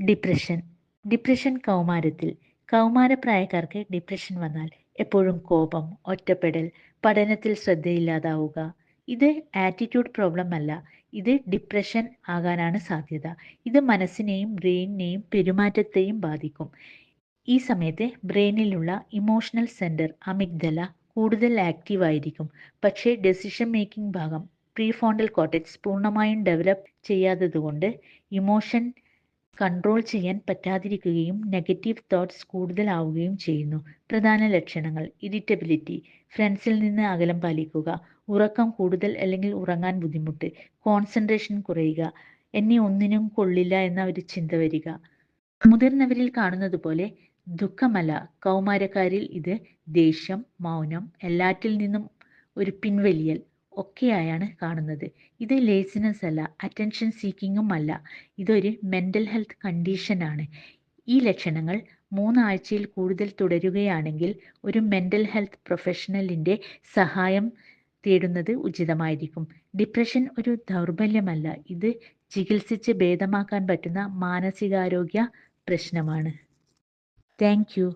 Depression. Depression കൗമാരത്തിൽ. കൗമാരപ്രായക്കാർക്ക് depression വന്നാൽ എപ്പോഴും കോപം, ഒറ്റപ്പെടൽ, പഠനത്തിൽ ശ്രദ്ധയില്ലാതാവുക. ഇത് ആറ്റിറ്റ്യൂഡ് പ്രോബ്ലം അല്ല, ഇത് ഡിപ്രഷൻ ആകാനാണ് സാധ്യത. ഇത് മനസ്സിനെയും ബ്രെയിനിനെയും പെരുമാറ്റത്തെയും ബാധിക്കും. ഈ സമയത്ത് ബ്രെയിനിലുള്ള ഇമോഷണൽ സെന്റർ അമിഗ്ദല കൂടുതൽ ആക്റ്റീവ് ആയിരിക്കും. പക്ഷേ ഡെസിഷൻ മേക്കിംഗ് ഭാഗം പ്രീഫ്രോണ്ടൽ കോർട്ടെക്സ് പൂർണ്ണമായും ഡെവലപ്പ് ചെയ്യാത്തതുകൊണ്ട് ഇമോഷൻ കൺട്രോൾ ചെയ്യാൻ പറ്റാതിരിക്കുകയും നെഗറ്റീവ് തോട്ട്സ് കൂടുതലാവുകയും ചെയ്യുന്നു. പ്രധാന ലക്ഷണങ്ങൾ: ഇറിറ്റബിലിറ്റി, ഫ്രണ്ട്സിൽ നിന്ന് അകലം പാലിക്കുക, ഉറക്കം കൂടുതൽ അല്ലെങ്കിൽ ഉറങ്ങാൻ ബുദ്ധിമുട്ട്, കോൺസെൻട്രേഷൻ കുറയുക, എന്നെ ഒന്നിനും കൊള്ളില്ല എന്ന ഒരു ചിന്ത വരിക. മുതിർന്നവരിൽ കാണുന്നത് പോലെ ദുഃഖമല്ല, കൗമാരക്കാരിൽ ഇത് ദേഷ്യം, മൗനം, എല്ലാറ്റിൽ നിന്നും ഒരു പിൻവലിയൽ ഒക്കെയായാണ് കാണുന്നത്. ഇത് ലേസിനെസ് അല്ല, അറ്റൻഷൻ സീക്കിങ്ങും അല്ല, ഇതൊരു മെൻ്റൽ ഹെൽത്ത് കണ്ടീഷനാണ്. ഈ ലക്ഷണങ്ങൾ 3 ആഴ്ചയിൽ കൂടുതൽ തുടരുകയാണെങ്കിൽ ഒരു മെൻ്റൽ ഹെൽത്ത് പ്രൊഫഷണലിൻ്റെ സഹായം തേടുന്നത് ഉചിതമായിരിക്കും. ഡിപ്രഷൻ ഒരു ദൗർബല്യമല്ല, ഇത് ചികിത്സിച്ച് ഭേദമാക്കാൻ പറ്റുന്ന മാനസികാരോഗ്യ പ്രശ്നമാണ്. Thank you.